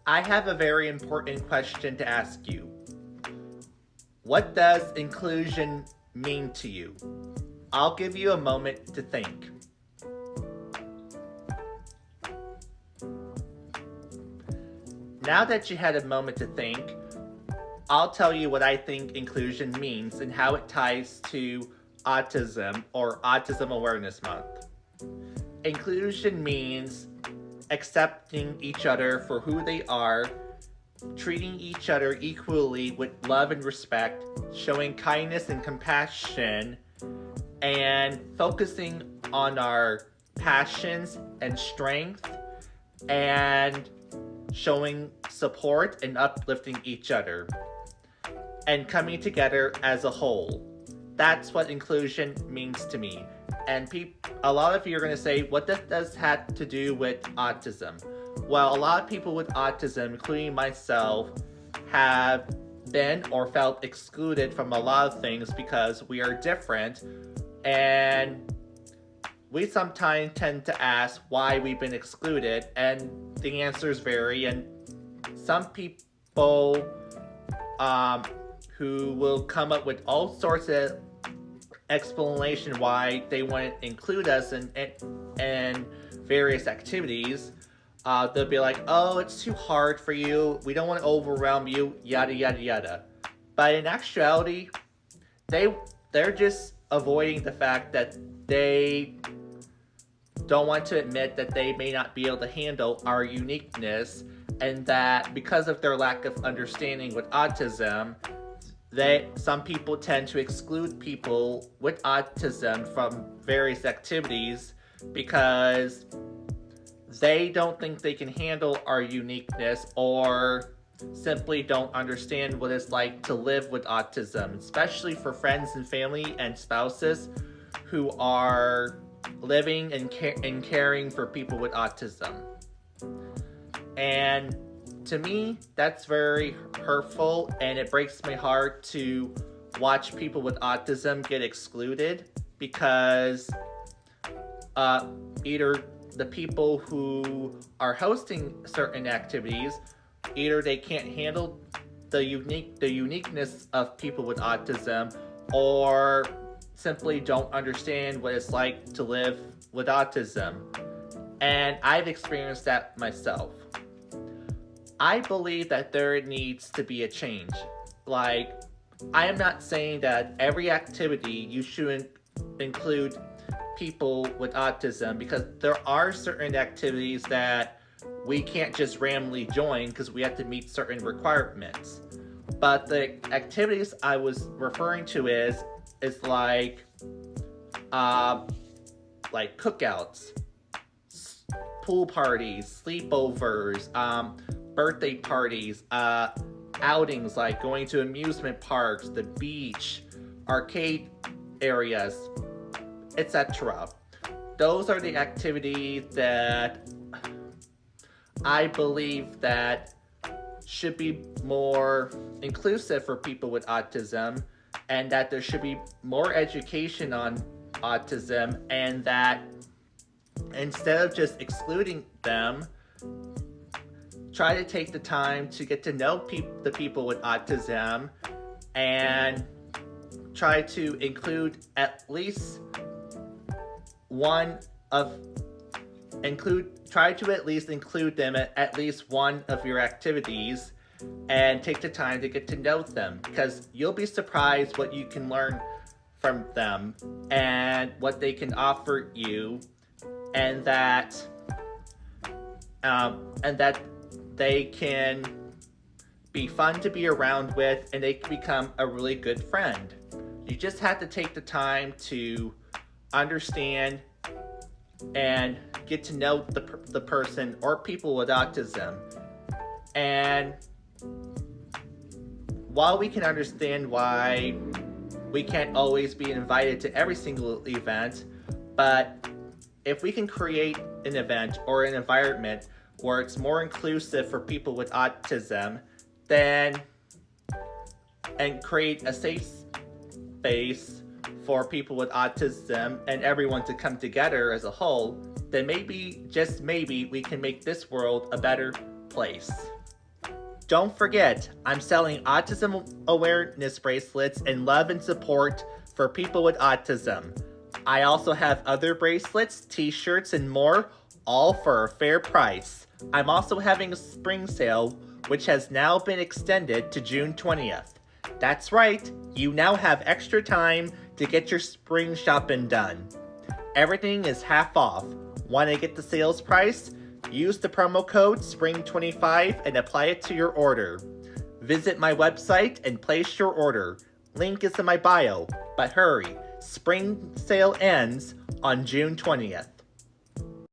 I have a very important question to ask you. What does inclusion mean to you? I'll give you a moment to think. Now that you had a moment to think, I'll tell you what I think inclusion means and how it ties to autism or Autism Awareness Month. Inclusion means accepting each other for who they are, treating each other equally with love and respect, showing kindness and compassion, and focusing on our passions and strength, and showing support and uplifting each other, and coming together as a whole. That's what inclusion means to me. And a lot of you are going to say, what does this have to do with autism? Well, a lot of people with autism, including myself, have been or felt excluded from a lot of things because we are different, and we sometimes tend to ask why we've been excluded, and the answers vary. And some people who will come up with all sorts of explanation why they want to include us in various activities. They'll be like, oh, it's too hard for you, we don't want to overwhelm you, yada yada yada. But in actuality, they're just avoiding the fact that they don't want to admit that they may not be able to handle our uniqueness, and that because of their lack of understanding with autism, some people tend to exclude people with autism from various activities because they don't think they can handle our uniqueness, or simply don't understand what it's like to live with autism, especially for friends and family and spouses who are living and caring for people with autism. And to me, that's very hurtful, and it breaks my heart to watch people with autism get excluded because either the people who are hosting certain activities, either they can't handle the uniqueness of people with autism, or simply don't understand what it's like to live with autism. And I've experienced that myself. I believe that there needs to be a change. Like, I am not saying that every activity you shouldn't include people with autism, because there are certain activities that we can't just randomly join because we have to meet certain requirements. But the activities I was referring to is like cookouts, pool parties, sleepovers, birthday parties, outings like going to amusement parks, the beach, arcade areas, etc. Those are the activities that I believe that should be more inclusive for people with autism, and that there should be more education on autism, and that instead of just excluding them, try to take the time to get to know the people with autism, and try to include at least include them at least one of your activities, and take the time to get to know them, because you'll be surprised what you can learn from them and what they can offer you, and that they can be fun to be around with, and they can become a really good friend. You just have to take the time to understand and get to know the person or people with autism. And while we can understand why we can't always be invited to every single event, but if we can create an event or an environment where it's more inclusive for people with autism, and create a safe space for people with autism and everyone to come together as a whole, then maybe, just maybe, we can make this world a better place. Don't forget, I'm selling autism awareness bracelets in love and support for people with autism. I also have other bracelets, t-shirts, and more, all for a fair price. I'm also having a spring sale, which has now been extended to June 20th. That's right, you now have extra time to get your spring shopping done. Everything is half off. Want to get the sales price? Use the promo code SPRING25 and apply it to your order. Visit my website and place your order. Link is in my bio, but hurry, spring sale ends on June 20th.